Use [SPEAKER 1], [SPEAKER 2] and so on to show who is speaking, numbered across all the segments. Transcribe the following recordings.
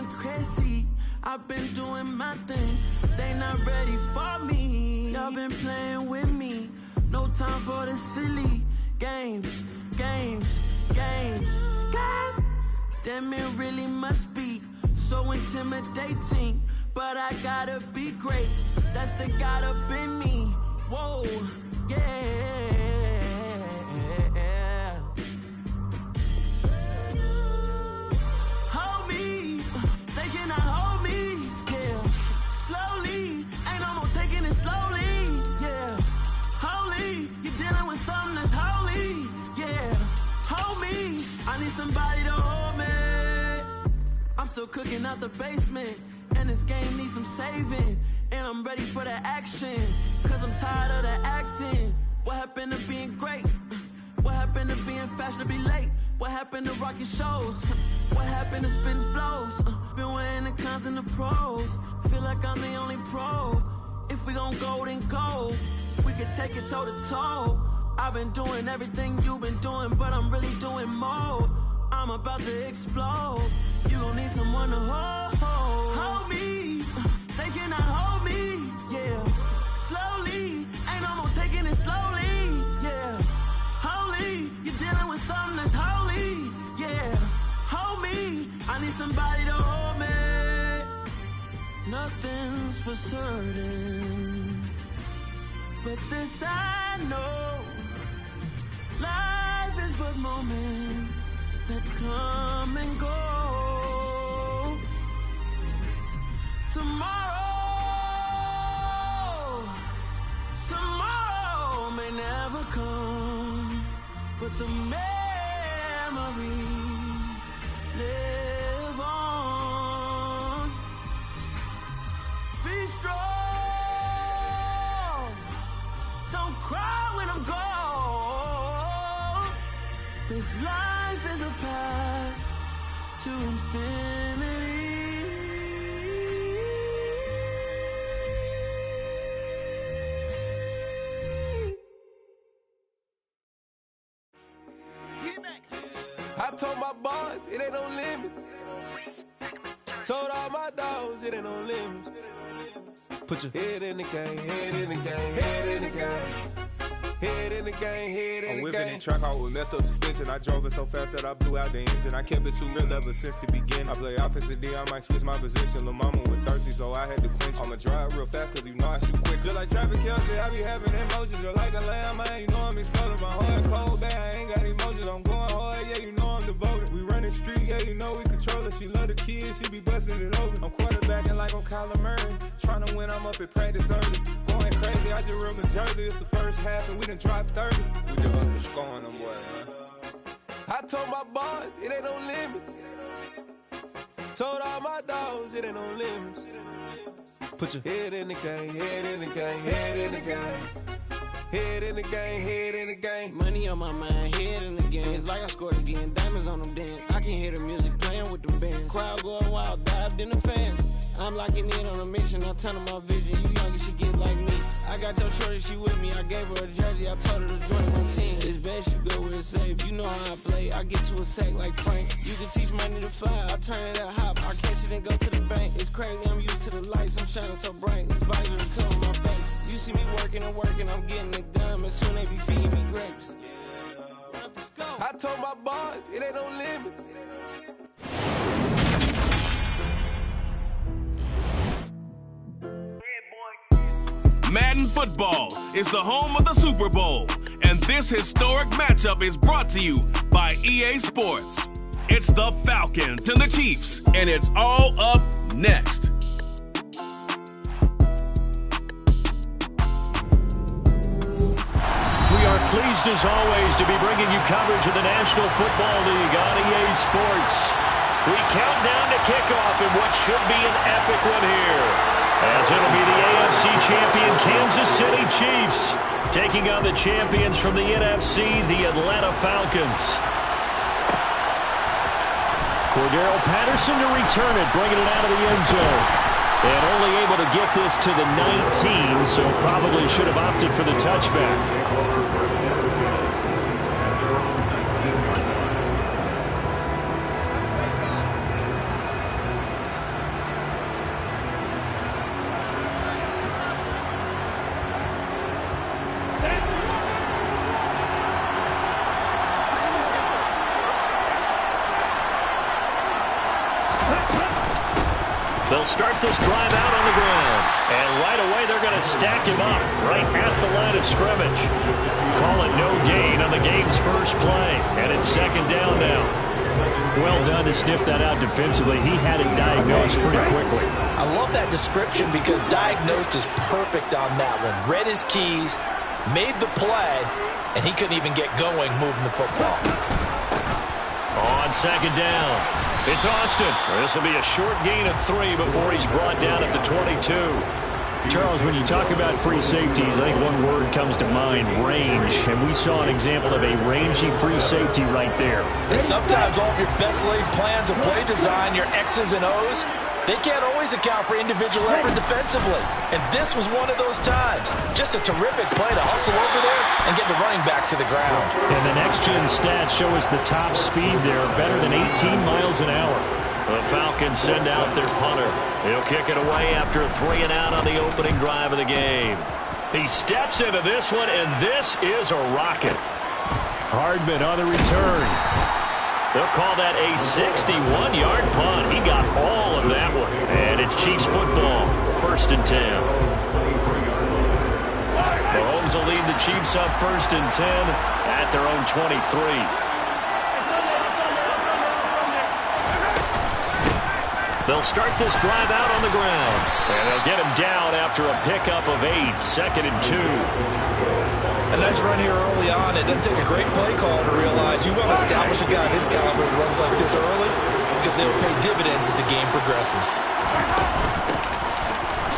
[SPEAKER 1] going crazy. I've been doing my thing. They not ready for me. Y'all been playing with me. No time for the silly games. God damn, it really must be so intimidating. But I gotta be great. That's the God up in me. Whoa, yeah. Hold me, they cannot hold me, yeah. Slowly, ain't no more taking it slowly, yeah. Holy, you're dealing with something that's holy, yeah. Hold me, I need somebody to hold me. I'm still cooking out the basement, and this game needs some saving. And I'm ready for the action, cause I'm tired of the acting. What happened to being great? What happened to being fashionably late? What happened to rocking shows? What happened to spitting flows? Been weighing the cons and the pros. Feel like I'm the only pro. If we gon' go, then go. We could take it toe to toe. I've been doing everything you've been doing, but I'm really doing more. I'm about to explode. You gon' need someone to hold me. They cannot hold me, yeah. Slowly, ain't no more taking it slowly, yeah. Holy, you're dealing with something that's holy, yeah. Hold me, I need somebody to hold me. Nothing's for certain, but this I know. Life is but moments that come and go. Tomorrow may never come, but the memories live on. Be strong, don't cry when I'm gone. This life is a path to infinity.
[SPEAKER 2] I told my boys, it ain't no limits. Told all my dogs, it ain't no limits. Put your head in the game, head in the game, head in the game. Head in the game, head in the game. I'm whipping the track out with messed up suspension. I drove it so fast that I blew out the engine. I kept it too real ever since the beginning. I play offensive D, I might switch my position. Lil' mama was thirsty, so I had to quench. I'ma drive real fast, cause you know I shoot quick. Just like traffic Kelsey, I be having emotions. Just like a lamb, man, you know I'm exploding. My heart cold, bad, I ain't got emotions. I'm going hard, yeah, you know I'm devoted. We running streets, yeah, you know we control it. She love the kids, she be busting it over. I'm quarterbacking like I'm Kyler Murray. Trying to win, I'm up at practice early. Going crazy, I just real the jersey. It's the first half and we done dropped 30. We just underscoring them, boy, man. I told my boys, it ain't no limits. Told all my dogs, it ain't no limits. Put your head in the game, head in the game, head in the game. Head in the game, head in the game.
[SPEAKER 3] Money on my mind, head in the game. It's like I scored again, diamonds on them dance. I can hear the music playing with them bands. Crowd going wild, dived in the fans. I'm locking in on a mission, I turn on my vision. You young, you should get like me. I got your shorty, she with me. I gave her a jersey, I told her to join my team. It's best you go where it's safe. You know how I play, I get to a sack like Frank. You can teach money to fly, I turn it at hop. I catch it and go to the bank. It's crazy, I'm used to the lights, I'm shining so bright. This visor is covering my face. You see me working and working, I'm getting it done. And soon they be feeding me grapes.
[SPEAKER 2] I told my boys, it ain't no limits.
[SPEAKER 4] Madden Football is the home of the Super Bowl, and this historic matchup is brought to you by EA Sports. It's the Falcons and the Chiefs, and it's all up next.
[SPEAKER 5] We are pleased as always to be bringing you coverage of the National Football League on EA Sports. We count down to kickoff in what should be an epic one here, as it'll be the AFC champion Kansas City Chiefs taking on the champions from the NFC, the Atlanta Falcons. Cordero Patterson to return it, bringing it out of the end zone. And only able to get this to the 19, so probably should have opted for the touchback. They'll start this drive out on the ground. And right away, they're going to stack him up right at the line of scrimmage. Call it no gain on the game's first play. And it's second down now. Well done to sniff that out defensively. He had it diagnosed pretty quickly.
[SPEAKER 6] I love that description because diagnosed is perfect on that one. Read his keys, made the play, and he couldn't even get going moving the football.
[SPEAKER 5] On second down, it's Austin. This will be a short gain of 3 before he's brought down at the 22. Charles, when you talk about free safeties, I think one word comes to mind, range. And we saw an example of a rangy free safety right there.
[SPEAKER 6] And sometimes all of your best laid plans of play design, your X's and O's, they can't always account for individual effort defensively. And this was one of those times. Just a terrific play to hustle over there and get the running back to the ground.
[SPEAKER 5] And the next-gen stats show us the top speed there, better than 18 miles an hour. The Falcons send out their punter. He'll kick it away after a 3-and-out on the opening drive of the game. He steps into this one, and this is a rocket. Hardman on the return. They'll call that a 61-yard punt. He got all of that one. And it's Chiefs football, 1st and 10. Mahomes will lead the Chiefs up 1st and 10 at their own 23. They'll start this drive out on the ground. And they'll get him down after a pickup of 8, 2nd and 2.
[SPEAKER 6] A nice run here early on. It doesn't take a great play call to realize you want to establish a guy of his caliber that runs like this early because they'll pay dividends as the game progresses.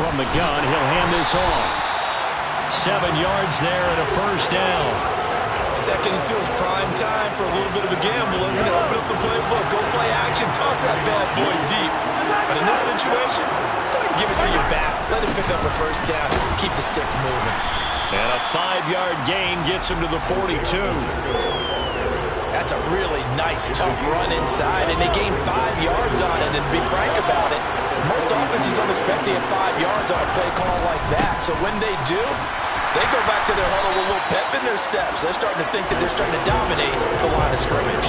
[SPEAKER 5] From the gun, he'll hand this off. 7 yards there and a 1st down.
[SPEAKER 6] 2nd and 2 is prime time for a little bit of a gamble, isn't it? Open up the playbook, go play action, toss that bad boy deep. But in this situation, go ahead and give it to your back. Let him pick up a 1st down. Keep the sticks moving.
[SPEAKER 5] And a 5-yard gain gets him to the 42.
[SPEAKER 6] That's a really nice, tough run inside, and they gain 5 yards on it. And to be frank about it, most offenses don't expect to get 5 yards on a play call like that. So when they do, they go back to their huddle with a little pep in their steps. They're starting to think that they're starting to dominate the line of scrimmage.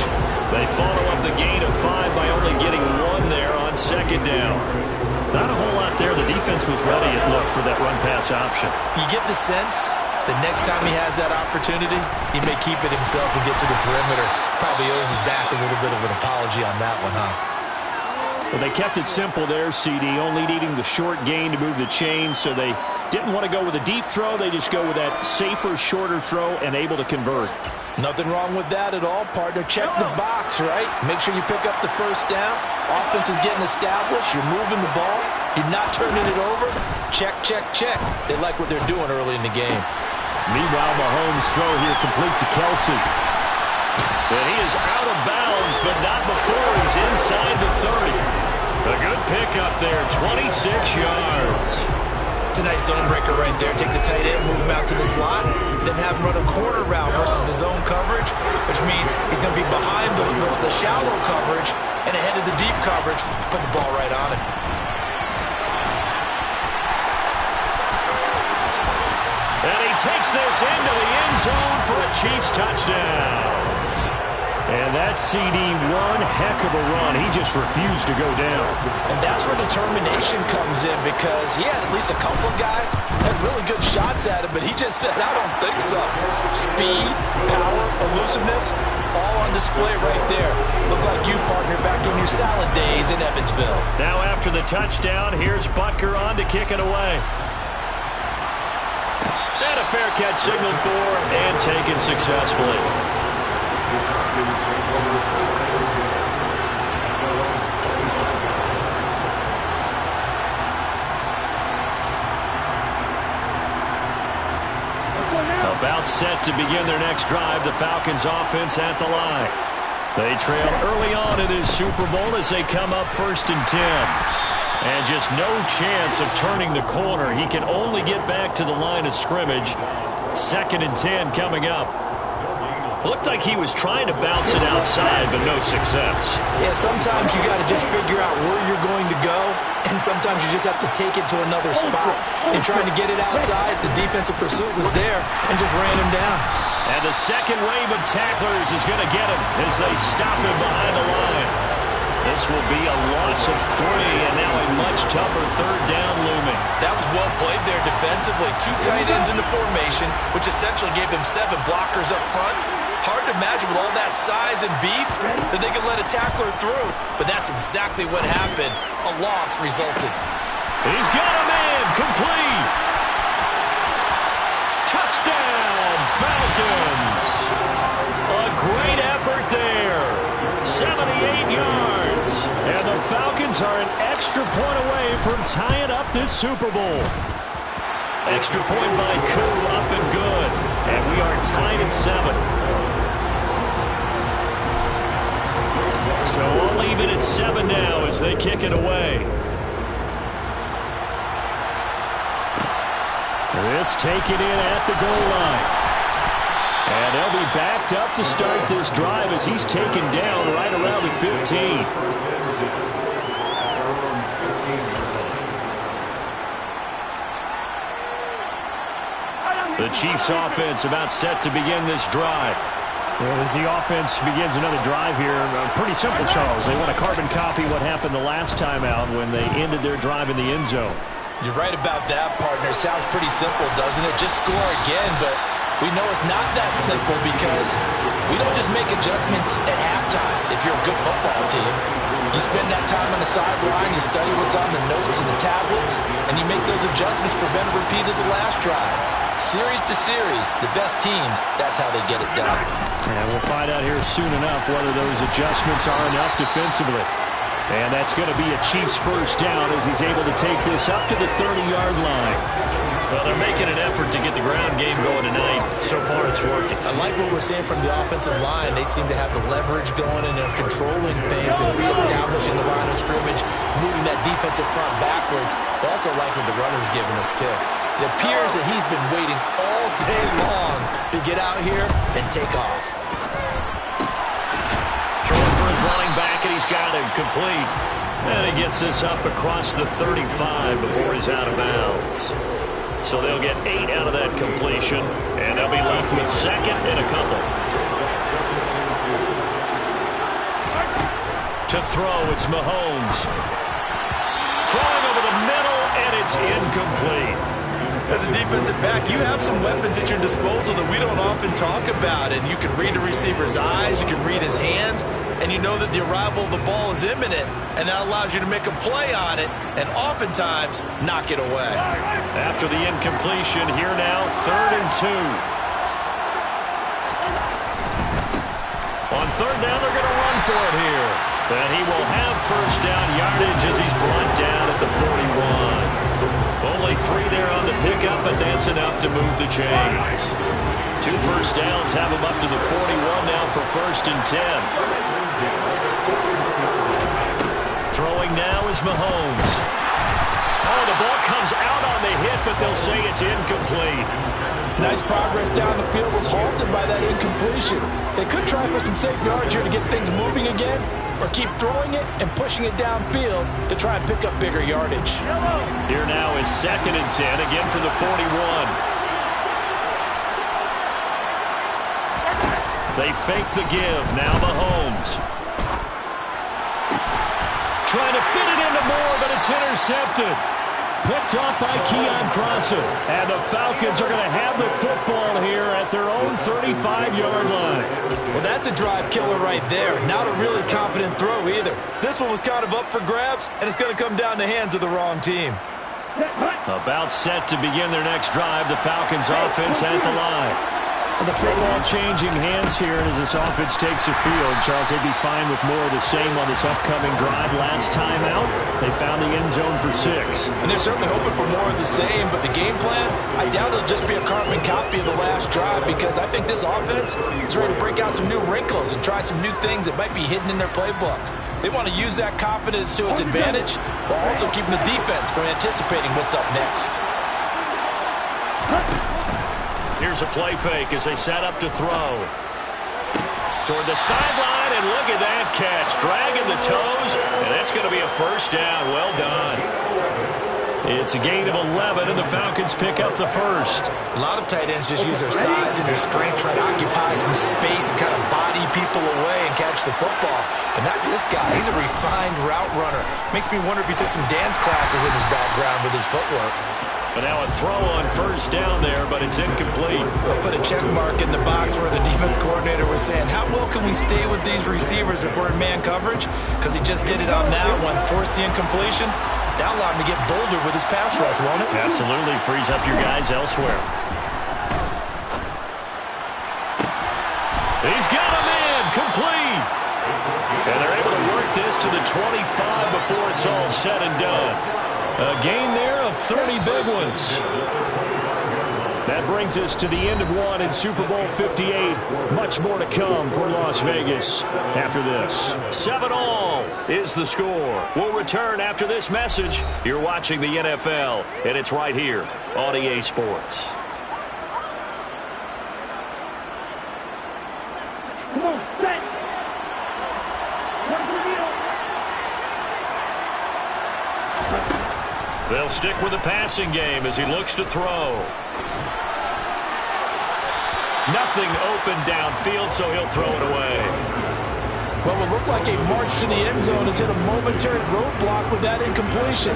[SPEAKER 5] They follow up the gain of 5 by only getting 1 there on 2nd down. Not a whole lot there. The defense was ready, it looked, for that run-pass option.
[SPEAKER 6] You get the sense that next time he has that opportunity, he may keep it himself and get to the perimeter. Probably owes his back a little bit of an apology on that one, huh?
[SPEAKER 5] Well, they kept it simple there, CD, only needing the short gain to move the chains, so they didn't want to go with a deep throw. They just go with that safer, shorter throw and able to convert.
[SPEAKER 6] Nothing wrong with that at all, partner. Check the box, right? Make sure you pick up the 1st down. Offense is getting established. You're moving the ball. You're not turning it over. Check, check, check. They like what they're doing early in the game.
[SPEAKER 5] Meanwhile, Mahomes' throw here complete to Kelsey. And he is out of bounds, but not before he's inside the 30. A good pickup there, 26 yards.
[SPEAKER 6] It's a nice zone breaker right there. Take the tight end, move him out to the slot, then have him run a corner route versus the zone coverage, which means he's going to be behind the shallow coverage and ahead of the deep coverage. Put the ball right on him.
[SPEAKER 5] And he takes this into the end zone for a Chiefs touchdown. And that CD, one heck of a run. He just refused to go down.
[SPEAKER 6] And that's where determination comes in, because he had at least a couple of guys had really good shots at him, but he just said, I don't think so. Speed, power, elusiveness, all on display right there. Look like you, partner, back in your salad days in Evansville.
[SPEAKER 5] Now after the touchdown, here's Butker on to kick it away. And a fair catch signaled for and taken successfully. About set to begin their next drive, the Falcons offense at the line. They trail early on in this Super Bowl as they come up 1st and 10. And just no chance of turning the corner. He can only get back to the line of scrimmage. 2nd and 10 coming up. Looked like he was trying to bounce it outside, but no success.
[SPEAKER 6] Yeah, sometimes you got to just figure out where you're going to go, and sometimes you just have to take it to another spot. And trying to get it outside, the defensive pursuit was there and just ran him down.
[SPEAKER 5] And the second wave of tacklers is going to get him as they stop him behind the line. This will be a loss of 3, and now a much tougher third down looming.
[SPEAKER 6] That was well played there defensively. 2 tight ends in the formation, which essentially gave them 7 blockers up front. Hard to imagine with all that size and beef that they could let a tackler through. But that's exactly what happened. A loss resulted.
[SPEAKER 5] He's got a man complete. Touchdown, Falcons. A great effort there. 78 yards. And the Falcons are an extra point away from tying up this Super Bowl. Extra point by Koo, up and good. And we are tied at 7. So all even at 7 now as they kick it away. This taken in at the goal line. And they'll be backed up to start this drive as he's taken down right around the 15. The Chiefs offense about set to begin this drive.
[SPEAKER 7] Well, as the offense begins another drive here, pretty simple, Charles. They want to carbon copy what happened the last time out when they ended their drive in the end zone.
[SPEAKER 6] You're right about that, partner. Sounds pretty simple, doesn't it? Just score again, but we know it's not that simple because we don't just make adjustments at halftime if you're a good football team. You spend that time on the sideline, you study what's on the notes and the tablets, and you make those adjustments, prevent a repeat of the last drive. Series to series, the best teams, that's how they get it done.
[SPEAKER 7] And we'll find out here soon enough whether those adjustments are enough defensively. And that's going to be a Chiefs first down as he's able to take this up to the 30-yard line.
[SPEAKER 5] Well, they're making an effort to get the ground game going tonight. So far, it's working.
[SPEAKER 6] I like what we're seeing from the offensive line. They seem to have the leverage going, and they're controlling things and reestablishing the line of scrimmage, moving that defensive front backwards. But also like what the runner's giving us, too. It appears that he's been waiting all day long to get out here and take off.
[SPEAKER 5] Throwing for his running back, and he's got him complete. And he gets this up across the 35 before he's out of bounds. So they'll get 8 out of that completion, and they'll be left with second and a couple. To throw, it's Mahomes. Throwing over the middle, and it's incomplete.
[SPEAKER 6] As a defensive back, you have some weapons at your disposal that we don't often talk about. And you can read the receiver's eyes, you can read his hands, and you know that the arrival of the ball is imminent. And that allows you to make a play on it and oftentimes knock it away.
[SPEAKER 5] After the incompletion, here now, 3rd and 2. On 3rd down, they're going to run for it here. And he will have first down yardage as he's brought down at the 41. Only 3 there on the pickup, but that's enough to move the chains. 2 first downs have him up to the 41 now for 1st and 10. Throwing now is Mahomes. Oh, the ball comes out on the hit, but they'll say it's incomplete.
[SPEAKER 6] Nice progress down the field was halted by that incompletion. They could try for some safe yards here to get things moving again, or keep throwing it and pushing it downfield to try and pick up bigger yardage.
[SPEAKER 5] Here now is 2nd and 10, again for the 41. They fake the give, now Mahomes. Trying to fit it into Moore, but it's intercepted. Picked off by Keon Crossen. And the Falcons are going to have the football here at their own 35-yard line.
[SPEAKER 6] Well, that's a drive killer right there. Not a really confident throw either. This one was kind of up for grabs, and it's going to come down the hands of the wrong team.
[SPEAKER 5] About set to begin their next drive, the Falcons offense at the line.
[SPEAKER 7] The football changing hands here as this offense takes the field. Charles, they'd be fine with more of the same on this upcoming drive. Last time out, they found the end zone for 6.
[SPEAKER 6] And they're certainly hoping for more of the same, but the game plan, I doubt it'll just be a carbon copy of the last drive because I think this offense is ready to break out some new wrinkles and try some new things that might be hidden in their playbook. They want to use that confidence to its advantage while also keeping the defense from anticipating what's up next.
[SPEAKER 5] Here's a play fake as they set up to throw. Toward the sideline, and look at that catch. Dragging the toes, and that's going to be a first down. Well done.
[SPEAKER 7] It's a gain of 11, and the Falcons pick up the first.
[SPEAKER 6] A lot of tight ends just use their size and their strength, try to occupy some space and kind of body people away and catch the football. But not this guy. He's a refined route runner. Makes me wonder if he took some dance classes in his background with his footwork.
[SPEAKER 7] But now a throw on first down there, but it's incomplete.
[SPEAKER 6] We'll put a check mark in the box where the defense coordinator was saying, how well can we stay with these receivers if we're in man coverage? Because he just did it on that one, forced the incompletion. That allowed him to get bolder with his pass rush, won't it?
[SPEAKER 7] Absolutely. Frees up your guys elsewhere. He's got him in. Complete. And they're able to work this to the 25 before it's all said and done. A gain there of 30 big ones. That brings us to the end of one in Super Bowl 58. Much more to come from Las Vegas after this. 7-all is the score. We'll return after this message. You're watching the NFL, and it's right here on EA Sports.
[SPEAKER 8] Come on, set.
[SPEAKER 7] They'll stick with the passing game as he looks to throw. Nothing open downfield, so he'll throw it away.
[SPEAKER 6] What would look like a march to the end zone has hit a momentary roadblock with that incompletion.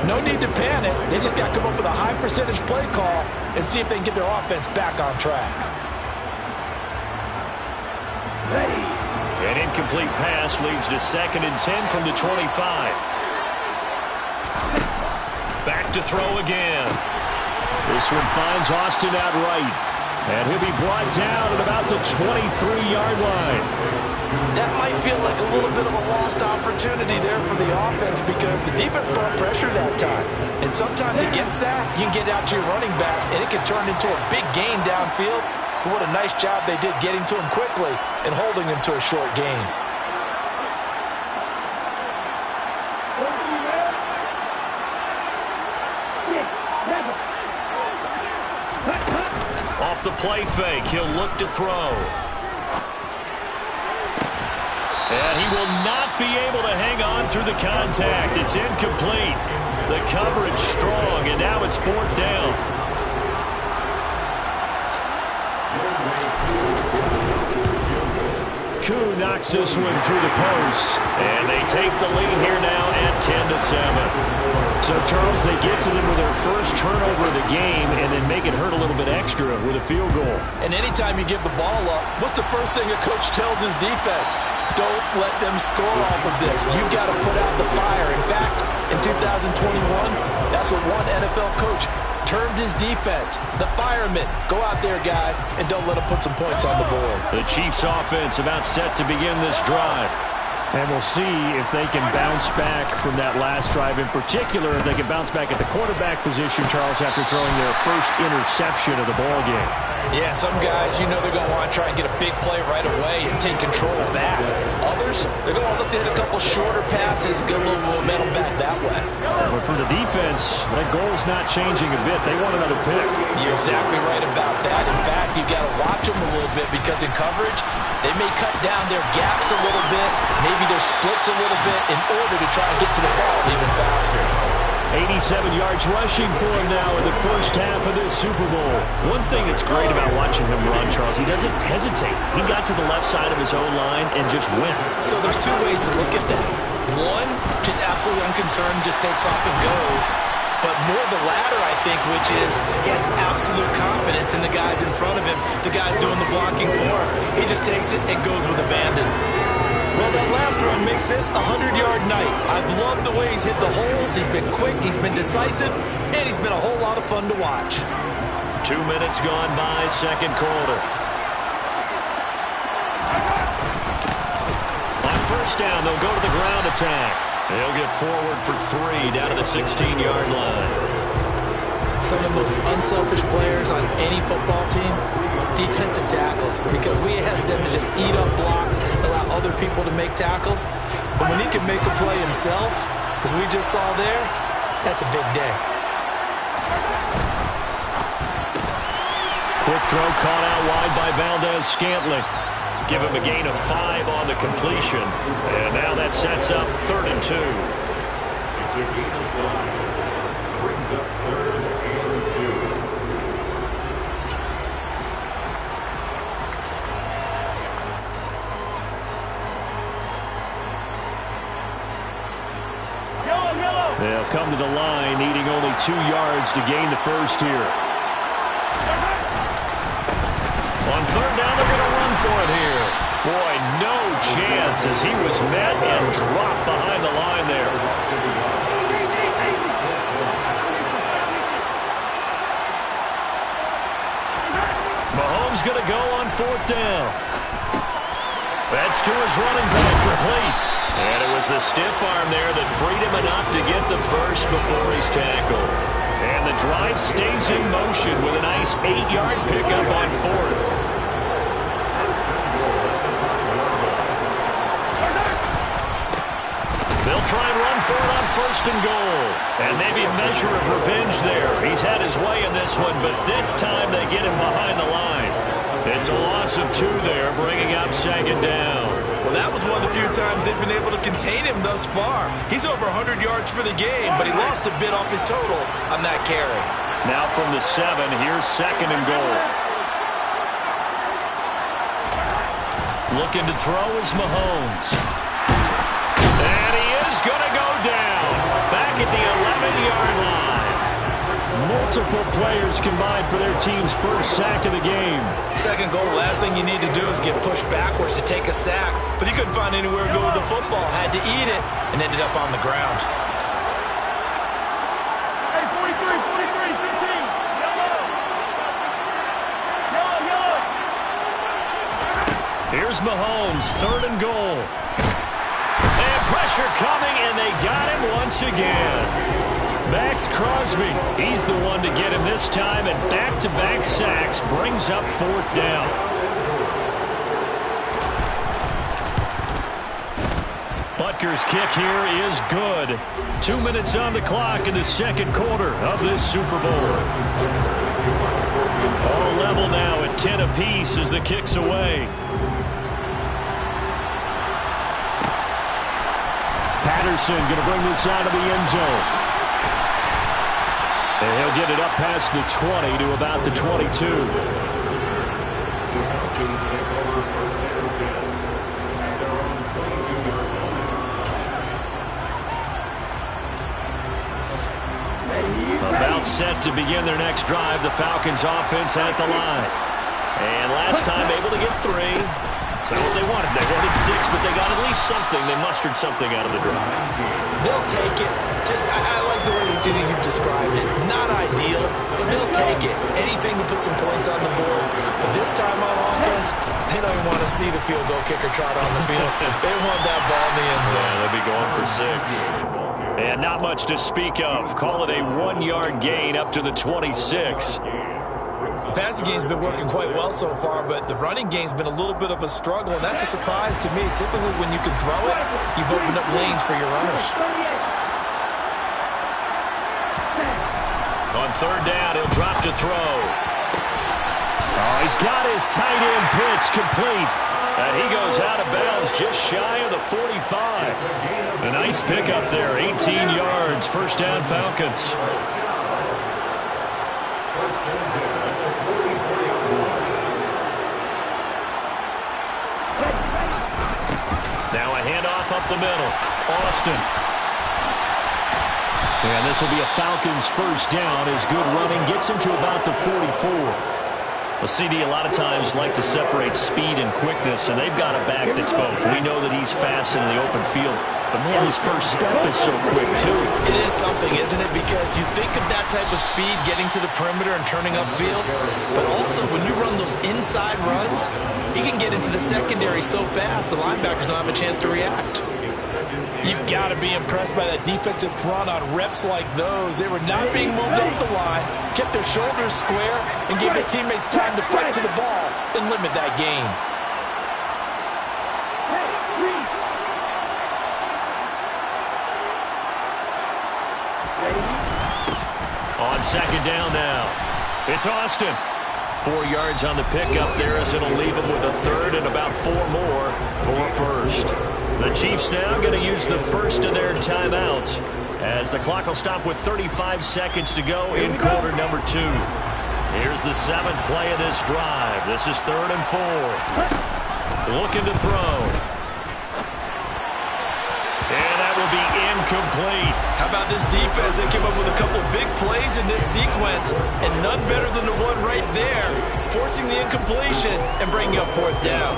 [SPEAKER 6] No need to panic. They just got to come up with a high percentage play call and see if they can get their offense back on track.
[SPEAKER 7] An incomplete pass leads to 2nd and 10 from the 25. Back to throw again. This one finds Austin out right. And he'll be brought down at about the 23-yard line.
[SPEAKER 6] That might feel like a little bit of a lost opportunity there for the offense because the defense brought pressure that time. And sometimes against that, you can get out to your running back, and it can turn into a big gain downfield. But what a nice job they did getting to him quickly and holding him to a short gain.
[SPEAKER 7] Off the play fake, he'll look to throw. And he will not be able to hang on through the contact. It's incomplete. The coverage strong, and now it's 4th down. Koo knocks this one through the post. And they take the lead here now at 10-7. So, Charles, they get to them with their first turnover of the game and then make it hurt a little bit extra with a field goal.
[SPEAKER 6] And anytime you give the ball up, what's the first thing a coach tells his defense? Don't let them score off of this. You've got to put out the fire. In fact, in 2021, that's what one NFL coach termed his defense. The firemen. Go out there, guys, and don't let them put some points on the board.
[SPEAKER 7] The Chiefs offense about set to begin this drive. And we'll see if they can bounce back from that last drive. In particular, if they can bounce back at the quarterback position, Charles, after throwing their first interception of the ballgame.
[SPEAKER 6] Yeah, some guys, you know they're going to want to try and get a big play right away and take control back. Others, they're going to look to hit a couple shorter passes, get a little momentum back that way.
[SPEAKER 7] But for the defense, that goal's not changing a bit. They want another pick.
[SPEAKER 6] You're exactly right about that. In fact, you've got to watch them a little bit because in coverage, they may cut down their gaps a little bit, maybe their splits a little bit in order to try and get to the ball even faster.
[SPEAKER 7] 87 yards rushing for him now in the first half of this Super Bowl. One thing that's great about watching him run, Charles, he doesn't hesitate. He got to the left side of his own line and just went.
[SPEAKER 6] So there's two ways to look at that. One, just absolutely unconcerned, just takes off and goes. But more the latter, I think, which is he has absolute confidence in the guys in front of him, the guys doing the blocking for him. He just takes it and goes with abandon. Well, that last run makes this a 100-yard night. I've loved the way he's hit the holes. He's been quick, he's been decisive, and he's been a whole lot of fun to watch.
[SPEAKER 7] 2 minutes gone by, second quarter. On first down, they'll go to the ground attack. They'll get forward for 3 down to the 16-yard line.
[SPEAKER 6] Some of the most unselfish players on any football team, defensive tackles, because we ask them to just eat up blocks, allow other people to make tackles. But when he can make a play himself, as we just saw there, that's a big day.
[SPEAKER 7] Quick throw caught out wide by Valdez-Scantling. Give him a gain of 5 on the completion. And now that sets up 3rd and 2. They'll come to the line, needing only 2 yards to gain the first here. On third down, they're going to run for it here. Boy, no chance as he was met and dropped behind the line there. Mahomes going to go on fourth down. That's to his running back, complete. And it was the stiff arm there that freed him enough to get the first before he's tackled. And the drive stays in motion with a nice 8-yard pickup on fourth. They'll try and run for it on first and goal. And maybe a measure of revenge there. He's had his way in this one, but this time they get him behind the line. It's a loss of 2 there, bringing up second down.
[SPEAKER 6] Well, that was one of the few times they've been able to contain him thus far. He's over 100 yards for the game, but he lost a bit off his total on that carry.
[SPEAKER 7] Now from the 7, here's second and goal. Looking to throw is Mahomes. And he is going to go down. Back at the 11-yard line. Multiple players combined for their team's first sack of the game.
[SPEAKER 6] Second goal, last thing you need to do is get pushed backwards to take a sack. But he couldn't find anywhere to go with the football. Had to eat it and ended up on the ground.
[SPEAKER 1] Hey, 43, 15. Yellow.
[SPEAKER 7] Here's Mahomes, third and goal. And pressure coming, and they got him once again. Max Crosby, he's the one to get him this time, and back-to-back sacks brings up fourth down. Butker's kick here is good. 2 minutes on the clock in the second quarter of this Super Bowl. All level now at 10 apiece as the kick's away. Patterson going to bring this out of the end zone. And he'll get it up past the 20 to about the 22. About set to begin their next drive, the Falcons offense at the line. And last time able to get 3. That's not what they wanted. They wanted 6, but they got at least something. They mustered something out of the drive.
[SPEAKER 6] They'll take it. I like the way you've described it. Not ideal, but they'll take it. Anything to put some points on the board. But this time on offense, they don't even want to see the field goal kicker trot on the field. They want that ball in the end zone.
[SPEAKER 7] Yeah, they'll be going for 6. And not much to speak of. Call it a 1-yard gain up to the 26.
[SPEAKER 6] The passing game's been working quite well so far, but the running game's been a little bit of a struggle, and that's a surprise to me. Typically, when you can throw it, you've opened up lanes for your runners.
[SPEAKER 7] On third down, he'll drop to throw. Oh, he's got his tight end pitch complete. And he goes out of bounds just shy of the 45. A nice pickup there, 18 yards, first down Falcons. Now a handoff up the middle. Austin. And this will be a Falcons first down as good running gets him to about the 44. Well, CD a lot of times like to separate speed and quickness, and they've got a back that's both. We know that he's fast in the open field, but man, his first step is so quick too.
[SPEAKER 6] It is something, isn't it? Because you think of that type of speed getting to the perimeter and turning upfield, but also when you run those inside runs, he can get into the secondary so fast the linebackers don't have a chance to react. You've got to be impressed by that defensive front on reps like those. They were not being moved up the line, kept their shoulders square, and gave their teammates time to fight to the ball and limit that gain.
[SPEAKER 7] On second down now, it's Austin. 4 yards on the pickup there as it'll leave him with a third and about 4 more for first. The Chiefs now going to use the first of their timeouts as the clock will stop with 35 seconds to go in quarter number 2. Here's the 7th play of this drive. This is 3rd and 4. Looking to throw. And that will be incomplete.
[SPEAKER 6] How about this defense? They came up with a couple big plays in this sequence, and none better than the one right there, forcing the incompletion and bringing up 4th down.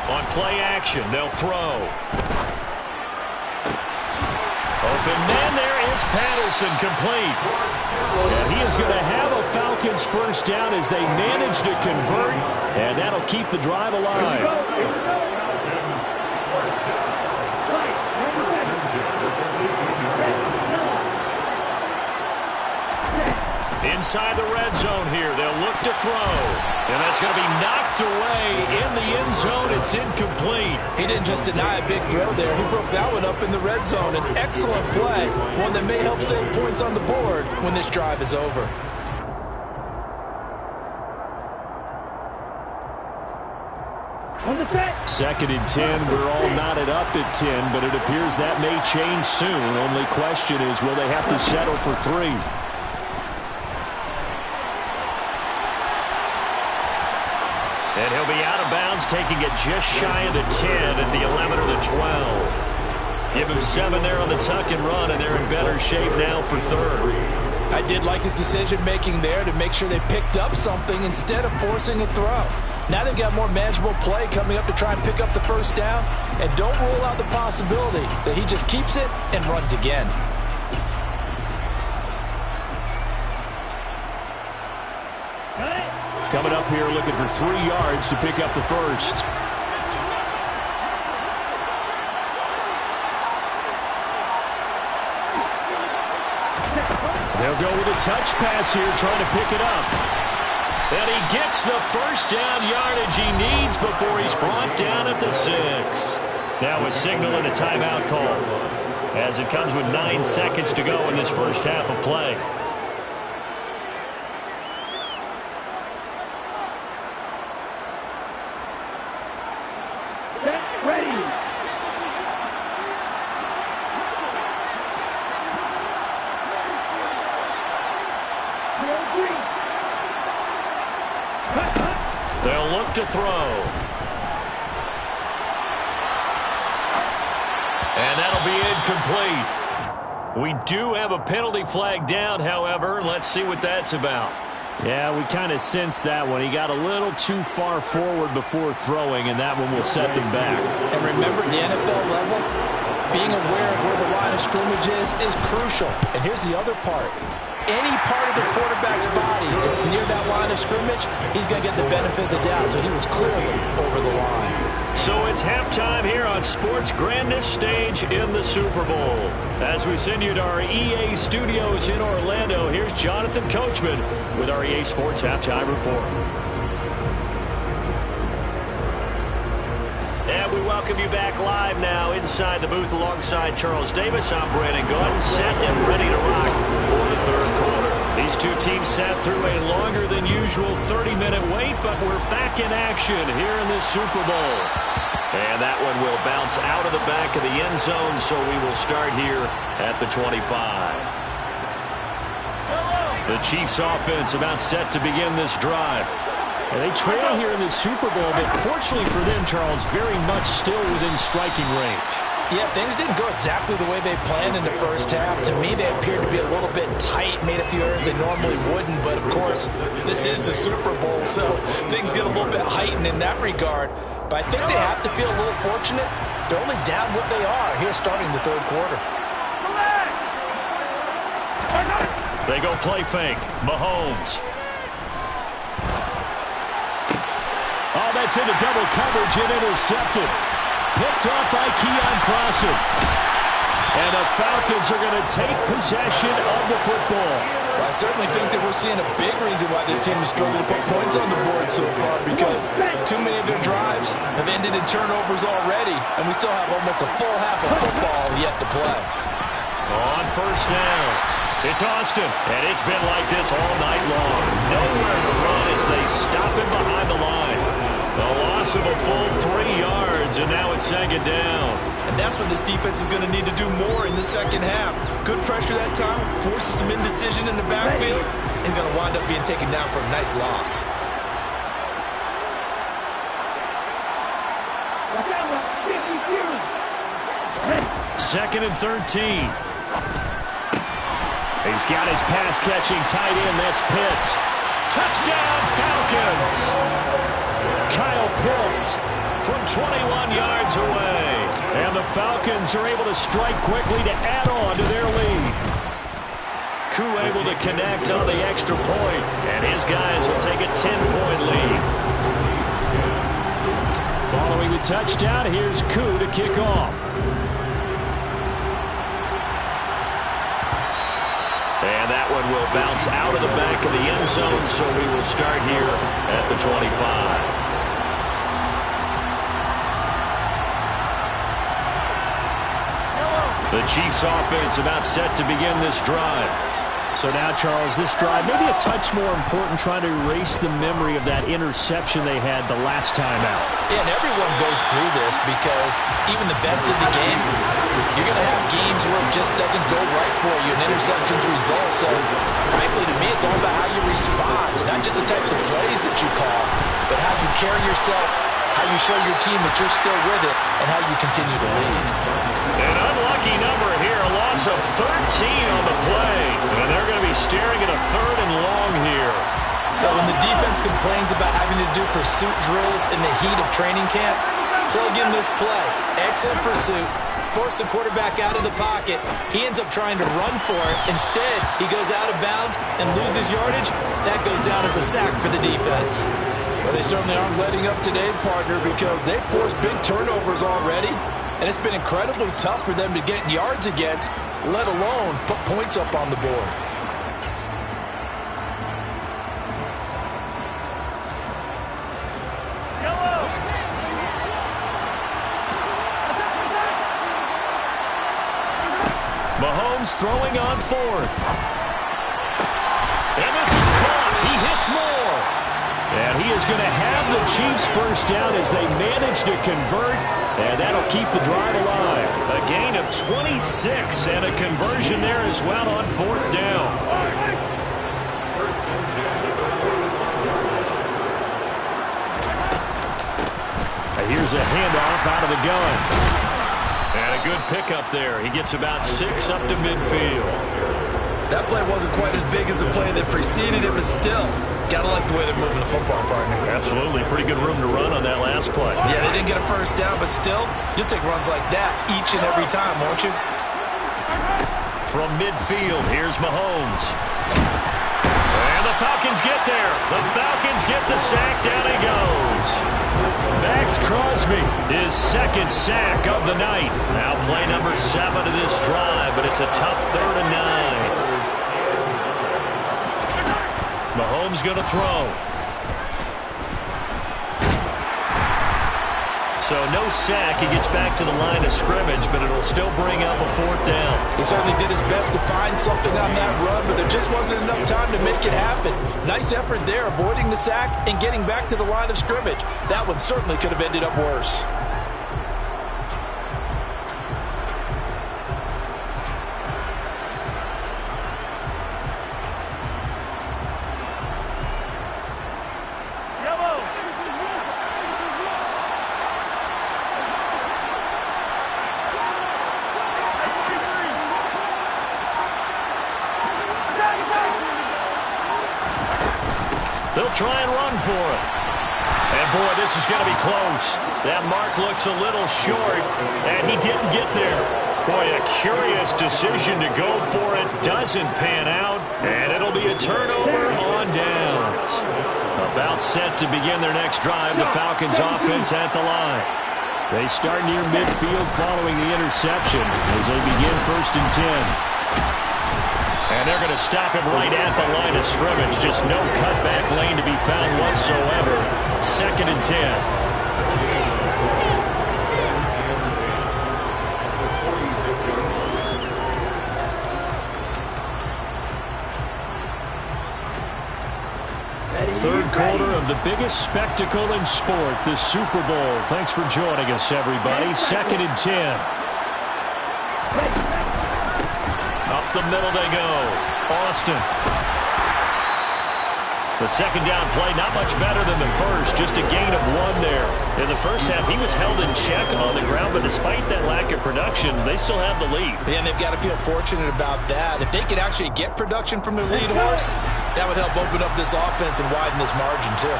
[SPEAKER 7] On play action, they'll throw. Open man, there is Patterson, complete. And he is going to have a Falcons first down as they manage to convert, and that'll keep the drive alive. Inside the red zone here, they'll look to throw. And that's going to be knocked away in the end zone. It's incomplete.
[SPEAKER 6] He didn't just deny a big throw there. He broke that one up in the red zone. An excellent play, one that may help save points on the board when this drive is over.
[SPEAKER 7] Second and 10, we're all knotted up at 10, but it appears that may change soon. Only question is, will they have to settle for 3? And he'll be out of bounds, taking it just shy of the 10 at the 11 or the 12. Give him 7 there on the tuck and run, and they're in better shape now for 3rd.
[SPEAKER 6] I did like his decision-making there to make sure they picked up something instead of forcing a throw. Now they've got more manageable play coming up to try and pick up the first down, and don't rule out the possibility that he just keeps it and runs again.
[SPEAKER 7] Coming up here looking for 3 yards to pick up the first. They'll go with a touch pass here, trying to pick it up. And he gets the first down yardage he needs before he's brought down at the 6. Now a signal and a timeout call, as it comes with 9 seconds to go in this first half of play. They'll look to throw. And that'll be incomplete. We do have a penalty flag down, however. Let's see what that's about. Yeah, we kind of sensed that one. He got a little too far forward before throwing, and that one will set them back.
[SPEAKER 6] And remember, the NFL level, being aware of where the line of scrimmage is crucial. And here's the other part. Any part of the quarterback's body that's near that line of scrimmage, he's going to get the benefit of the doubt. So he was clearly over the line.
[SPEAKER 7] So it's halftime here on sports' grandest stage in the Super Bowl. As we send you to our EA studios in Orlando, here's Jonathan Coachman with our EA Sports Halftime Report. And we welcome you back live now inside the booth alongside Charles Davis. I'm Brandon Gaudin, set and ready to rock for the third quarter. These two teams sat through a longer than usual 30-minute wait, but we're back in action here in the Super Bowl. And that one will bounce out of the back of the end zone, so we will start here at the 25. The Chiefs offense about set to begin this drive. And they trail here in the Super Bowl, but fortunately for them, Charles, very much still within striking range.
[SPEAKER 6] Yeah, things didn't go exactly the way they planned in the first half. To me, they appeared to be a little bit tight, made a few errors they normally wouldn't. But, of course, this is the Super Bowl, so things get a little bit heightened in that regard. But I think they have to feel a little fortunate. They're only down what they are here starting the third quarter.
[SPEAKER 7] They go play fake. Mahomes. Oh, that's into double coverage and intercepted. Picked off by Keon Crossen. And the Falcons are going to take possession of the football.
[SPEAKER 6] Well, I certainly think that we're seeing a big reason why this team has struggled to put points on the board so far, because too many of their drives have ended in turnovers already, and we still have almost a full half of football yet to play.
[SPEAKER 7] On first down, it's Austin, and it's been like this all night long. Nowhere to run as they stop him behind the line. The loss loss of a full 3 yards, and now it's second down.
[SPEAKER 6] And that's what this defense is going to need to do more in the second half. Good pressure that time, forces some indecision in the backfield. He's going to wind up being taken down for a nice loss.
[SPEAKER 7] Second and 13. He's got his pass-catching tight end. That's Pitts. Touchdown, Falcons! Kyle Pitts from 21 yards away. And the Falcons are able to strike quickly to add on to their lead. Koo able to connect on the extra point, and his guys will take a 10-point lead. Following the touchdown, here's Koo to kick off. And that one will bounce out of the back of the end zone, so we will start here at the 25. The Chiefs offense about set to begin this drive. So now, Charles, this drive maybe a touch more important, trying to erase the memory of that interception they had the last time out.
[SPEAKER 6] Yeah, and everyone goes through this because even the best of the game, you're going to have games where it just doesn't go right for you, and interceptions result. So, frankly, to me, it's all about how you respond, not just the types of plays that you call, but how you carry yourself, how you show your team that you're still with it, and how you continue to lead.
[SPEAKER 7] An unlucky number here, a loss of 13 on the play, and they're going to be staring at a 3rd and long here.
[SPEAKER 6] So when the defense complains about having to do pursuit drills in the heat of training camp, plug in this play. Excellent pursuit. Force the quarterback out of the pocket. He ends up trying to run for it. Instead, he goes out of bounds and loses yardage. That goes down as a sack for the defense.
[SPEAKER 8] Well, they certainly aren't letting up today, partner, because they've forced big turnovers already. And it's been incredibly tough for them to get yards against, let alone put points up on the board.
[SPEAKER 7] Mahomes throwing on 4th. And this is caught. He hits Moore. And he is going to have the Chiefs first down as they manage to convert. And that'll keep the drive alive. A gain of 26 and a conversion there as well on 4th down. Here's a handoff out of the gun. And a good pickup there. He gets about 6 up to midfield.
[SPEAKER 6] That play wasn't quite as big as the play that preceded it, but still, gotta like the way they're moving the football, partner.
[SPEAKER 7] Absolutely. Pretty good room to run on that last play.
[SPEAKER 6] Yeah, they didn't get a first down, but still, you'll take runs like that each and every time, won't you?
[SPEAKER 7] From midfield, here's Mahomes. And the Falcons get there. The Falcons get the sack. Down he goes. Max Crosby, his 2nd sack of the night. Now play number 7 of this drive, but it's a tough 3rd and 9. Mahomes going to throw. So no sack. He gets back to the line of scrimmage, but it'll still bring up a 4th down.
[SPEAKER 8] He certainly did his best to find something on that run, but there just wasn't enough time to make it happen. Nice effort there, avoiding the sack and getting back to the line of scrimmage. That one certainly could have ended up worse.
[SPEAKER 7] They'll try and run for it. And, boy, this is going to be close. That mark looks a little short, and he didn't get there. Boy, a curious decision to go for it. Doesn't pan out, and it'll be a turnover on downs. About set to begin their next drive, the Falcons offense at the line. They start near midfield following the interception as they begin 1st and 10. And they're going to stop him right at the line of scrimmage. Just no cutback lane to be found whatsoever. 2nd and 10. third quarter of the biggest spectacle in sport, the Super Bowl. Thanks for joining us, everybody. 2nd and 10. Up the middle they go. Austin. The second down play, not much better than the first, just a gain of 1 there. In the first half, he was held in check on the ground, but despite that lack of production, they still have the lead.
[SPEAKER 8] And they've got to feel fortunate about that. If they could actually get production from their lead horse, that would help open up this offense and widen this margin, too.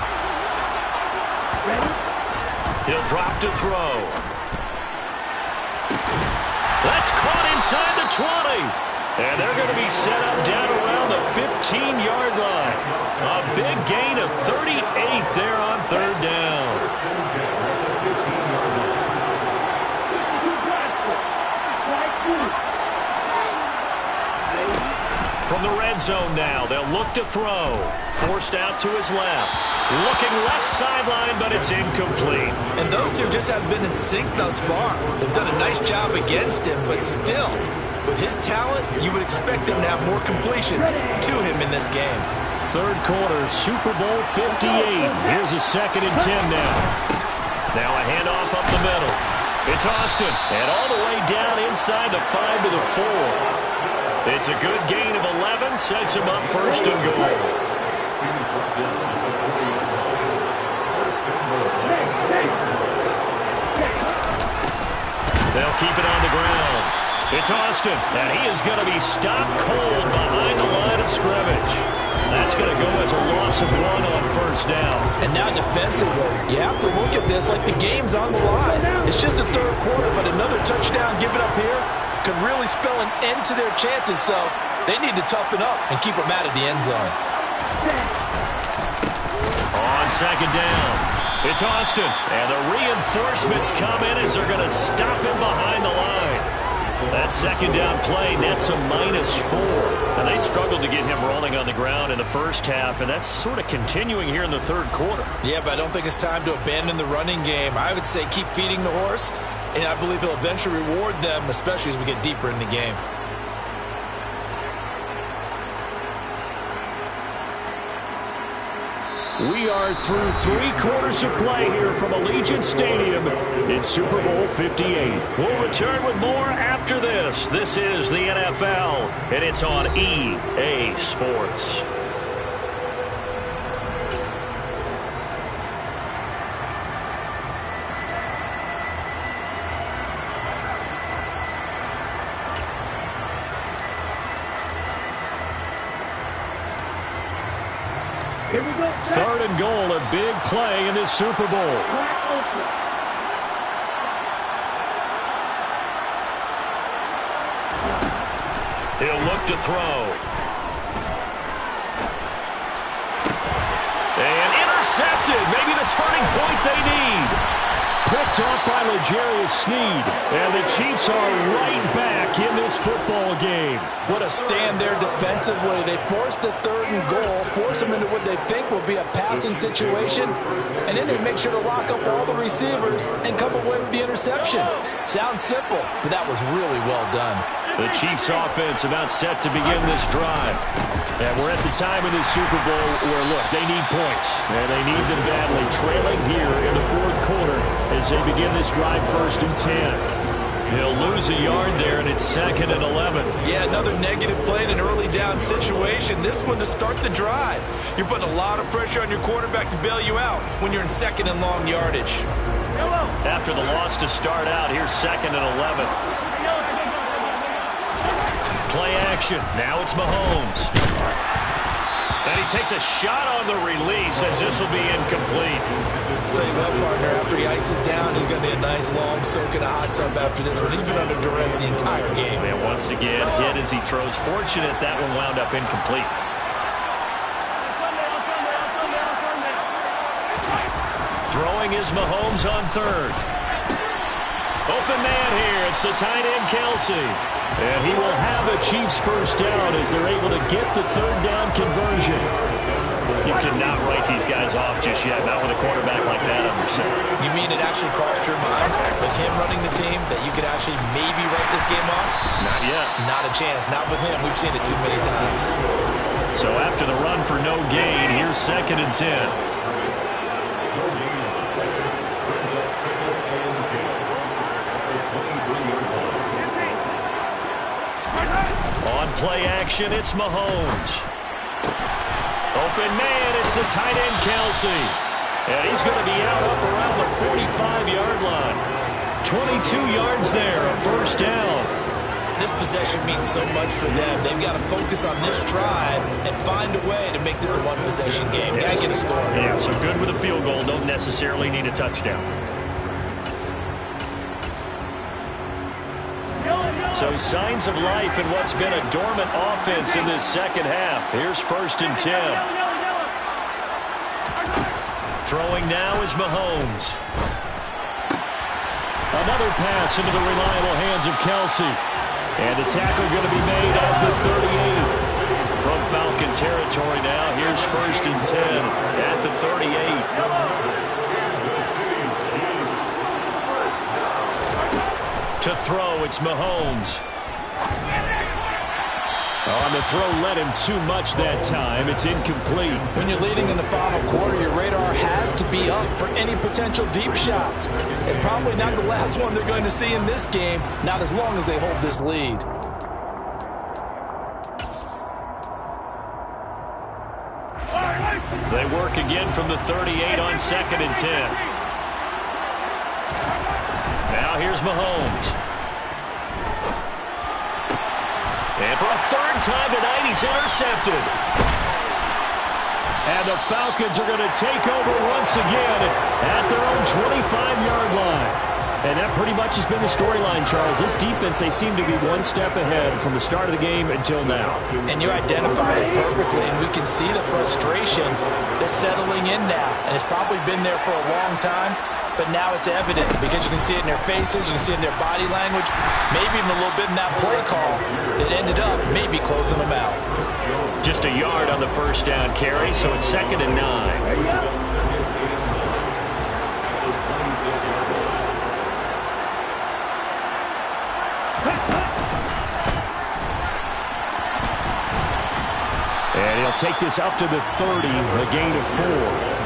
[SPEAKER 7] He'll drop to throw. That's caught inside the 20. And they're going to be set up down around the 15-yard line. A big gain of 38 there on 3rd down. From the red zone now, they'll look to throw. Forced out to his left. Looking left sideline, but it's incomplete.
[SPEAKER 8] And those two just haven't been in sync thus far. They've done a nice job against him, but still, with his talent, you would expect them to have more completions to him in this game.
[SPEAKER 7] Third quarter, Super Bowl 58. Here's a 2nd and 10 now. Now a handoff up the middle. It's Austin. And all the way down inside the 5 to the 4. It's a good gain of 11. Sets him up 1st and goal. They'll keep it on the ground. It's Austin, and he is going to be stopped cold behind the line of scrimmage. That's going to go as a loss of 1 on 1st down.
[SPEAKER 8] And now defensively, you have to look at this like the game's on the line. It's just the 3rd quarter, but another touchdown given up here could really spell an end to their chances, so they need to toughen up and keep them out of the end zone.
[SPEAKER 7] On 2nd down, it's Austin, and the reinforcements come in as they're going to stop him behind the line. That 2nd down play nets a -4. And they struggled to get him rolling on the ground in the first half, and that's sort of continuing here in the 3rd quarter.
[SPEAKER 8] Yeah, but I don't think it's time to abandon the running game. I would say keep feeding the horse, and I believe he'll eventually reward them, especially as we get deeper in the game.
[SPEAKER 7] We are through 3 quarters of play here from Allegiant Stadium in Super Bowl 58. We'll return with more after this. This is the NFL, and it's on EA Sports.
[SPEAKER 9] Here we go.
[SPEAKER 7] 3rd and goal, a big play in this Super Bowl. He'll look to throw. And intercepted. Maybe the turning point they need. Picked off by L'Jarius Sneed. And the Chiefs are right back in this football game.
[SPEAKER 8] What a stand there defensively. They force the 3rd and goal, force them into what they think will be a passing situation, and then they make sure to lock up all the receivers and come away with the interception. Sounds simple, but that was really well done.
[SPEAKER 7] The Chiefs offense about set to begin this drive. And we're at the time in this Super Bowl where, look, they need points. And they need them badly. Trailing here in the 4th quarter as they begin this drive 1st and 10. He'll lose a yard there, and it's 2nd and 11.
[SPEAKER 8] Yeah, another negative play in an early down situation. This one to start the drive. You're putting a lot of pressure on your quarterback to bail you out when you're in 2nd and long yardage.
[SPEAKER 7] After the loss to start out, here's 2nd and 11. Play action. Now it's Mahomes. And he takes a shot on the release as this will be incomplete.
[SPEAKER 8] Tell you what, partner, after he ices down, he's going to be a nice long soak in a hot tub after this one. He's been under duress the entire game.
[SPEAKER 7] And once again, hit as he throws. Fortunate that one wound up incomplete. Throwing is Mahomes on 3rd. Open man here. It's the tight end, Kelsey. And he will have a Chiefs 1st down as they're able to get the 3rd down conversion. You cannot write these guys off just yet, not with a quarterback like that under center.
[SPEAKER 8] You mean it actually crossed your mind with him running the team that you could actually maybe write this game off?
[SPEAKER 7] Not yet.
[SPEAKER 8] Not a chance. Not with him. We've seen it too many times.
[SPEAKER 7] So after the run for no gain, here's 2nd and 10. On play action, it's Mahomes. Open man, it's the tight end, Kelce. And he's going to be out up around the 45-yard line. 22 yards there, a first down.
[SPEAKER 6] This possession means so much for them. They've got to focus on this drive and find a way to make this a one-possession game. Yes. Got to get a score.
[SPEAKER 7] Yeah, so good with a field goal. Don't necessarily need a touchdown. So signs of life in what's been a dormant offense in this second half. Here's 1st and 10. Throwing now is Mahomes. Another pass into the reliable hands of Kelce. And the tackle going to be made at the 38. From Falcon territory now, here's 1st and 10 at the 38. To throw, it's Mahomes. On the throw, led him too much that time. It's incomplete.
[SPEAKER 8] When you're leading in the final quarter, your radar has to be up for any potential deep shots. And probably not the last one they're going to see in this game, not as long as they hold this lead.
[SPEAKER 7] They work again from the 38 on 2nd and 10. Now here's Mahomes. And for a 3rd time tonight, he's intercepted. And the Falcons are going to take over once again at their own 25-yard line. And that pretty much has been the storyline, Charles. This defense, they seem to be one step ahead from the start of the game until now.
[SPEAKER 8] And you identified it perfectly, and we can see the frustration that's settling in now. And it's probably been there for a long time, but now it's evident because you can see it in their faces, you can see it in their body language, maybe even a little bit in that play call that ended up maybe closing them out.
[SPEAKER 7] Just a yard on the first down carry, so it's 2nd and 9. And he'll take this up to the 30, a gain of 4.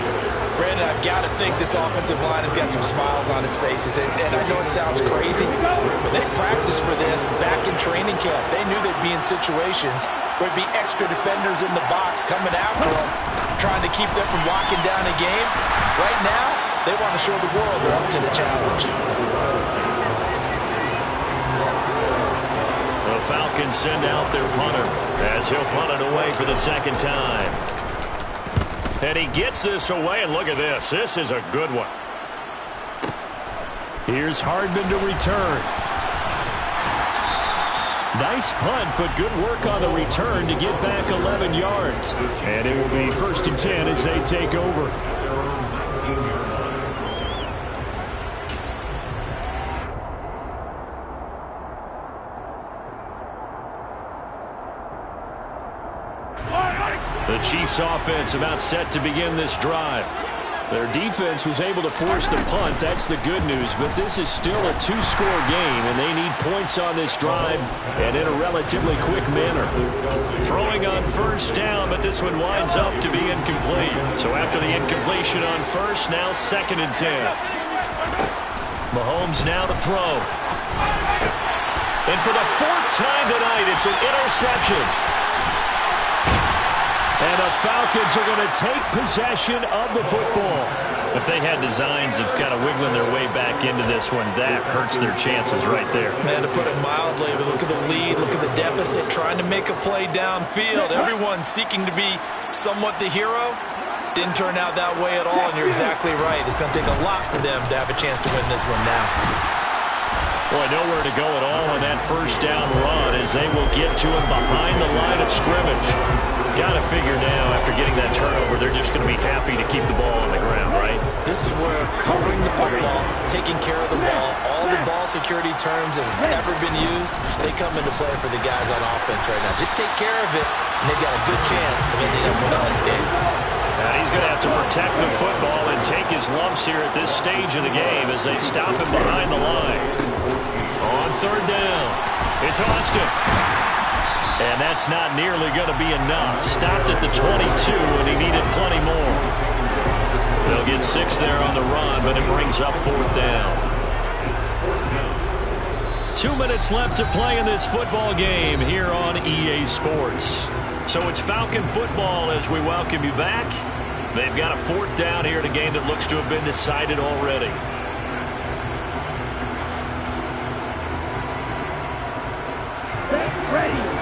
[SPEAKER 6] Brandon, I've got to think this offensive line has got some smiles on its faces. And I know it sounds crazy, but they practiced for this back in training camp. They knew they'd be in situations where there'd be extra defenders in the box coming after them, trying to keep them from locking down a game. Right now, they want to show the world they're up to the challenge.
[SPEAKER 7] The Falcons send out their punter as he'll punt it away for the 2nd time. And he gets this away, and look at this. This is a good one. Here's Hardman to return. Nice punt, but good work on the return to get back 11 yards. And it will be 1st and 10 as they take over. The Chiefs offense about set to begin this drive. Their defense was able to force the punt. That's the good news. But this is still a 2-score game, and they need points on this drive and in a relatively quick manner. Throwing on first down, but this one winds up to be incomplete. So after the incompletion on first, now 2nd and 10. Mahomes now to throw. And for the 4th time tonight, it's an interception. And the Falcons are going to take possession of the football. If they had designs of kind of wiggling their way back into this one, that hurts their chances right there.
[SPEAKER 6] Man, to put it mildly, look at the lead, look at the deficit, trying to make a play downfield. Everyone seeking to be somewhat the hero. Didn't turn out that way at all, and you're exactly right. It's going to take a lot for them to have a chance to win this one now.
[SPEAKER 7] Boy, nowhere to go at all on that first down run as they will get to him behind the line of scrimmage. Got to figure now, after getting that turnover, they're just going to be happy to keep the ball on the ground, right?
[SPEAKER 6] This is where covering the football, taking care of the ball, all the ball security terms that have ever been used, they come into play for the guys on offense right now. Just take care of it, and they've got a good chance of ending up winning this game.
[SPEAKER 7] And he's going to have to protect the football and take his lumps here at this stage of the game as they stop him behind the line. On 3rd down, it's Austin. And that's not nearly going to be enough. Stopped at the 22, and he needed plenty more. They'll get 6 there on the run, but it brings up 4th down. 2 minutes left to play in this football game here on EA Sports. So it's Falcon football as we welcome you back. They've got a 4th down here in a game that looks to have been decided already.
[SPEAKER 1] Set, ready.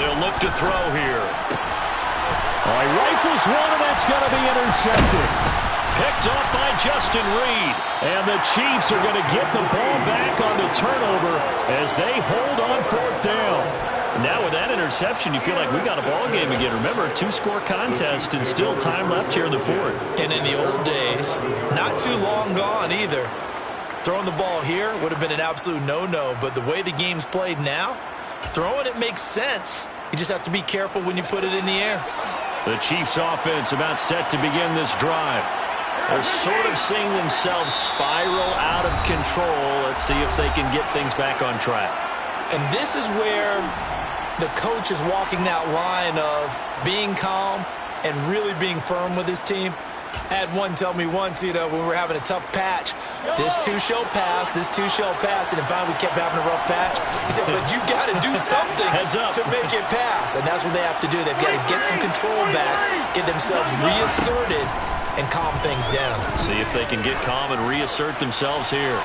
[SPEAKER 7] They'll look to throw here. Oh, he rifles one, and that's going to be intercepted. Picked up by Justin Reed. And the Chiefs are going to get the ball back on the turnover as they hold on 4th down. Now with that interception, you feel like we got a ball game again. Remember, 2-score contest and still time left here in the 4th.
[SPEAKER 8] And in the old days, not too long gone either. Throwing the ball here would have been an absolute no-no, but the way the game's played now, throwing it makes sense. You just have to be careful when you put it in the air.
[SPEAKER 7] The Chiefs offense about set to begin this drive. They're sort of seeing themselves spiral out of control. Let's see if they can get things back on track.
[SPEAKER 8] And this is where the coach is walking that line of being calm and really being firm with his team. I had one tell me once, when we were having a tough patch, this too shall pass, this too shall pass, and then finally we kept having a rough patch. He said, but you got to do something to make it pass, and that's what they have to do. They've got to get some control back, get themselves reasserted, and calm things down.
[SPEAKER 7] See if they can get calm and reassert themselves here.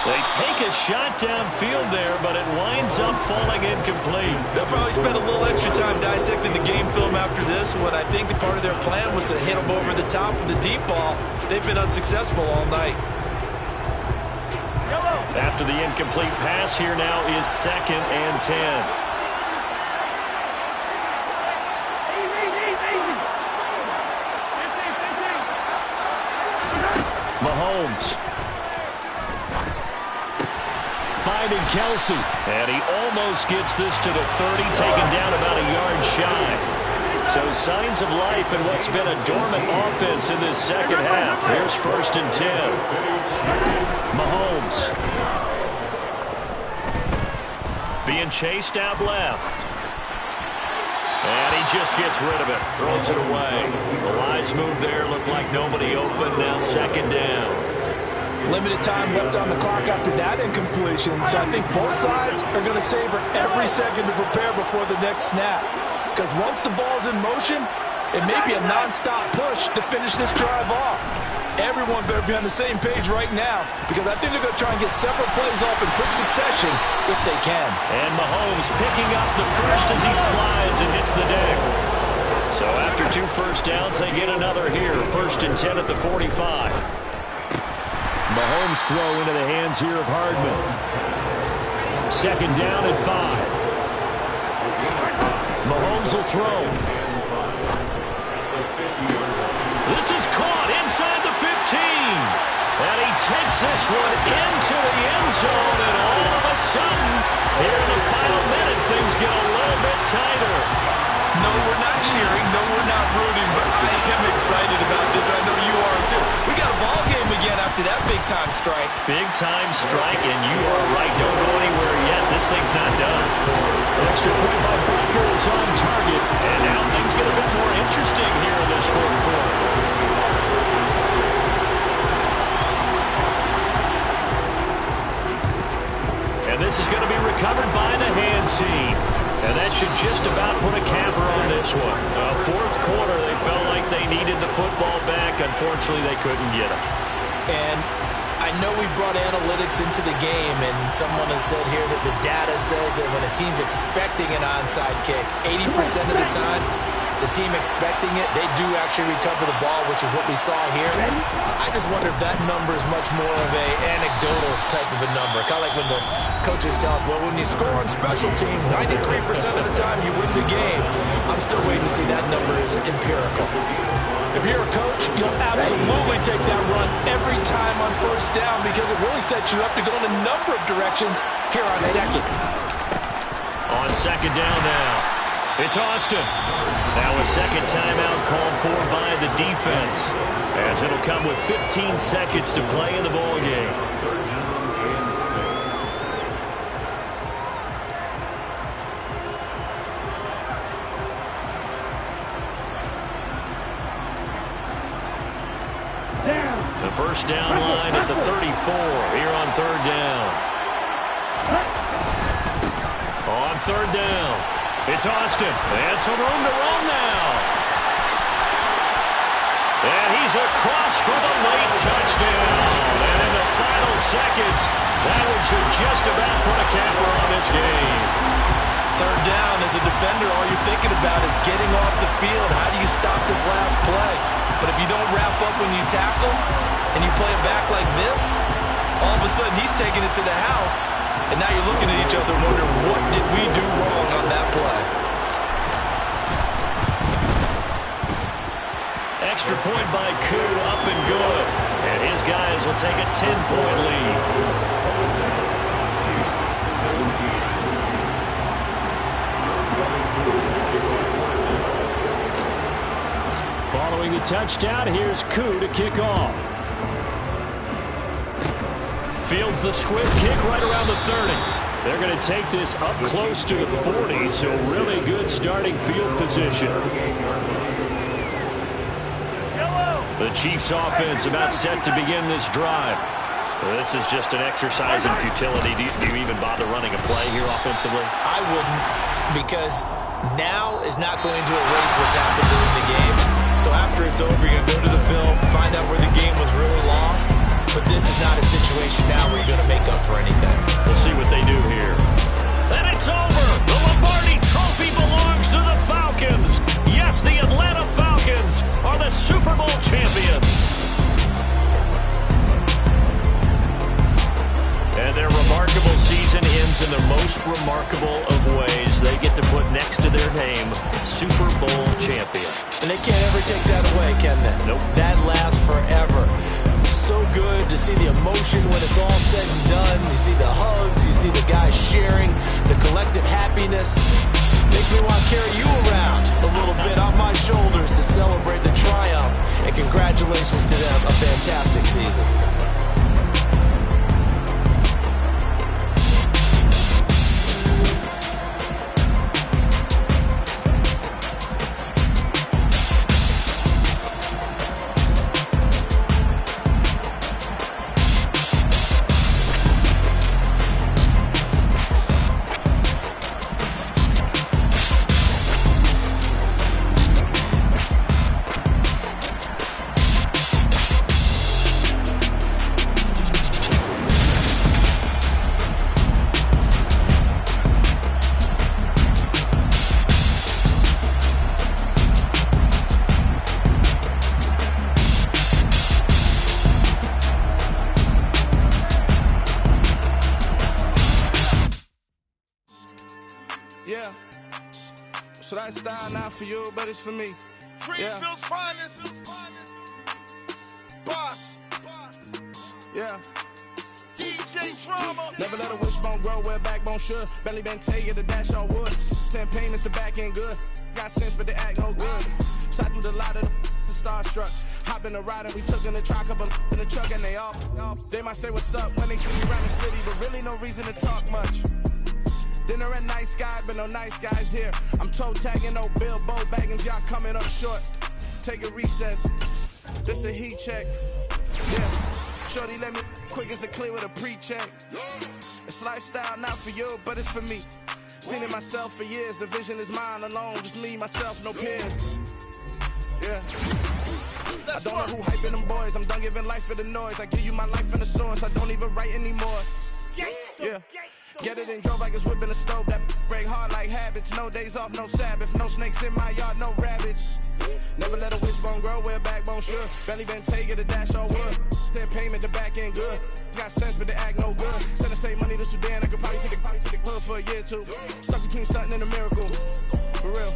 [SPEAKER 7] They take a shot downfield there, but it winds up falling incomplete.
[SPEAKER 8] They'll probably spend a little extra time dissecting the game film after this one. I think part of their plan was to hit them over the top with the deep ball. They've been unsuccessful all night.
[SPEAKER 7] After the incomplete pass, here now is 2nd and 10. Mahomes. Finding Kelsey. And he almost gets this to the 30, taken down about a yard shy. So signs of life in what's been a dormant offense in this second half. Here's 1st and 10. Mahomes. Being chased out left. And he just gets rid of it. Throws it away. The lines move there. Look like nobody open. Now 2nd down.
[SPEAKER 8] Limited time left on the clock after that incompletion, so I think both sides are going to savor every second to prepare before the next snap. Because once the ball's in motion, it may be a non-stop push to finish this drive off. Everyone better be on the same page right now, because I think they're going to try and get several plays off in quick succession if they can.
[SPEAKER 7] And Mahomes picking up the first as he slides and hits the deck. So after 2 first downs, they get another here. 1st and 10 at the 45. Mahomes throw into the hands here of Hardman. 2nd down and 5. Mahomes will throw. This is caught inside the 15. And he takes this one into the end zone. And all of a sudden, here in the final minute, things get a little bit tighter.
[SPEAKER 8] No, we're not cheering. No, we're not rooting. But I am excited about this. I know you are too. We got a ball game again after that big-time strike.
[SPEAKER 7] Big-time strike, and you are right. Don't go anywhere yet. This thing's not done. Extra point by Baker is on target. And now things get a bit more interesting here in this 4th quarter. And this is going to be recovered by the hands team. And that should just about put a capper on this one. 4th quarter, they felt like they needed the football back. Unfortunately, they couldn't get it.
[SPEAKER 8] And I know we brought analytics into the game, and someone has said here that the data says that when a team's expecting an onside kick, 80% of the time, the team expecting it, they do actually recover the ball, which is what we saw here. I just wonder if that number is much more of a anecdotal type of a number. Kind of like when the coaches tell us, well, when you score on special teams, 93% of the time you win the game. I'm still waiting to see that number is empirical. If you're a coach, you'll absolutely take that run every time on 1st down because it really sets you up to go in a number of directions here on 2nd.
[SPEAKER 7] On 2nd down now. It's Austin. Now a second timeout called for by the defense, as it'll come with 15 seconds to play in the ball game. The first down line at the 34 here on third down. On third down, it's Austin. And some room to run now. And he's across for the late touchdown. And in the final seconds, that one should just about put a capper on this game.
[SPEAKER 8] Third down, as a defender, all you're thinking about is getting off the field. How do you stop this last play? But if you don't wrap up when you tackle and you play it back like this, all of a sudden he's taking it to the house. And now you're looking at each other and wondering, what did we do wrong on that play?
[SPEAKER 7] Extra point by Koo, up and good. And his guys will take a 10-point lead. Following the touchdown, here's Koo to kick off. Fields the swift kick right around the 30. They're going to take this up close to the 40, so really good starting field position. The Chiefs offense about set to begin this drive. This is just an exercise in futility. Do you even bother running a play here offensively?
[SPEAKER 8] I wouldn't, because now is not going to erase what's happened during the game. So after it's over, you're going to go to the film, find out where the game was really lost. But this is not a situation now where you're going to make up for anything.
[SPEAKER 7] We'll see what they do here. And it's over. The Lombardi Trophy belongs to the Falcons. Yes, the Atlanta Falcons are the Super Bowl champions. And their remarkable season ends in the most remarkable of ways. They get to put next to their name, Super Bowl champion.
[SPEAKER 8] And they can't ever take that away, can they?
[SPEAKER 7] Nope.
[SPEAKER 8] That lasts forever. So good to see the emotion when it's all said and done. You see the hugs, you see the guys sharing, the collective happiness. Makes me want to carry you around a little bit on my shoulders to celebrate the triumph. And congratulations to them, a fantastic season.
[SPEAKER 2] So that style not for you, but it's for me.
[SPEAKER 9] Greenfield's finest. Boss.
[SPEAKER 2] Yeah.
[SPEAKER 9] DJ Drama.
[SPEAKER 2] Never let a wishbone grow where backbone should. Belly been taking the dash all wood. 10 payments, the back end good. Got sense, but they act no good. Shot through the lot of the starstruck. Hop in the ride and we took in the truck, couple in the truck, and they all. They might say what's up when they see me around the city, but really no reason to talk much. Dinner at Nice Guy, but no nice guys here. I'm toe tagging, no Bilbo Baggins, y'all coming up short. Take a recess. This a heat check. Yeah. Shorty let me quick as a clear with a pre-check. It's lifestyle not for you, but it's for me. Seen it myself for years. The vision is mine alone. Just me, myself, no peers. Yeah. I don't know who hyping them boys. I'm done giving life for the noise. I give you my life in the source. I don't even write anymore. Yeah. Get it and drove like it's whipping a stove. That break hard like habits. No days off, no Sabbath. No snakes in my yard, no rabbits. Never let a wishbone grow where backbone should. Belly been taking the dash all wood. 10 payment, the back end good. Got sense, but they act no good. Send the same money to Sudan. I could probably take the hood for a year or two. Stuck between something and a miracle. For real.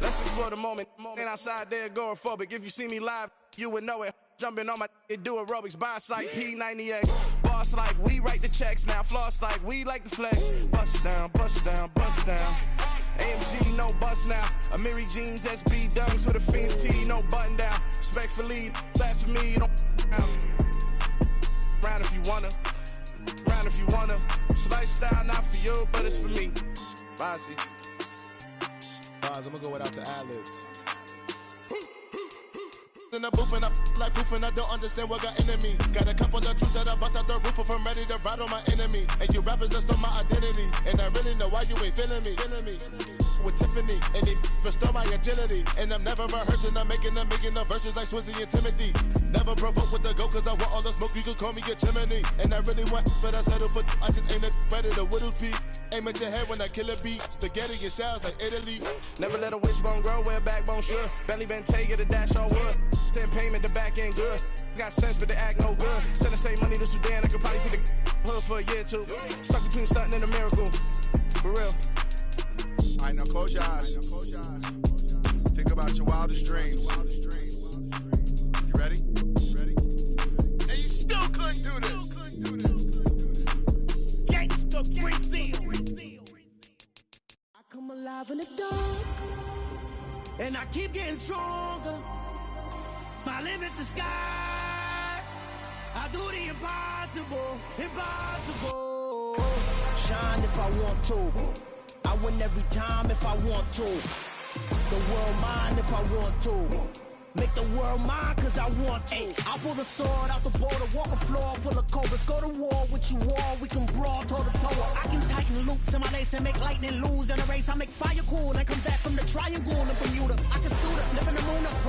[SPEAKER 2] Let's explore the moment. Ain't outside there agoraphobic. If you see me live, you would know it. Jumping on my do aerobics, boss like P90X. Boss like we write the checks now. Floss like we like the flex. Bust down, bust down, bust down. AMG, no no bust now. Amiri jeans, SB dunks with a Fiends tee, no button down. Respectfully, that's for me, you don't round if you wanna. Round if you wanna. It's lifestyle, not for you, but it's for me. Bossy.
[SPEAKER 9] I'm gonna go without the ad-libs. In the booth and I like proof and I don't understand what got into me. Got a couple of truths that I bust out the roof if I'm ready to ride on my enemy. And you rappers just stole my identity. And I really know why you ain't feeling me. With Tiffany, and they restore my agility. And I'm never rehearsing, I'm making a million of verses like Swizzy and Timothy. Never provoke with the go, cause I want all the smoke, you can call me a chimney. And I really want, but I settle for, I just ain't ready to whittle peak. Aim at your head when I kill a beat. Spaghetti and shells like Italy.
[SPEAKER 2] Never let a wishbone grow where a backbone should. Bentley Bentayga, the dash on wood. 10 payment, the back ain't good. Got sense, but they act no good. Send the same money to Sudan, I could probably feed the hood for a year or two. Stuck between stunting and a miracle. For real.
[SPEAKER 9] All right, now close your eyes. Think about your wildest dreams. You ready? And you still couldn't do this.
[SPEAKER 1] Gangsta Brazil. I come alive in the dark, and I keep getting stronger. My limit's the sky. I do the impossible, impossible. Shine if I want to. I win every time if I want to. The world mine if I want to. Make the world mine cause I want to. I pull the sword out the border, walk a floor full of cobras. Go to war with you all, we can brawl toe to toe. I can tighten loops in my lace and make lightning lose in a race. I make fire cool and come back from the triangle in Bermuda. I can suit up, live in the moon up.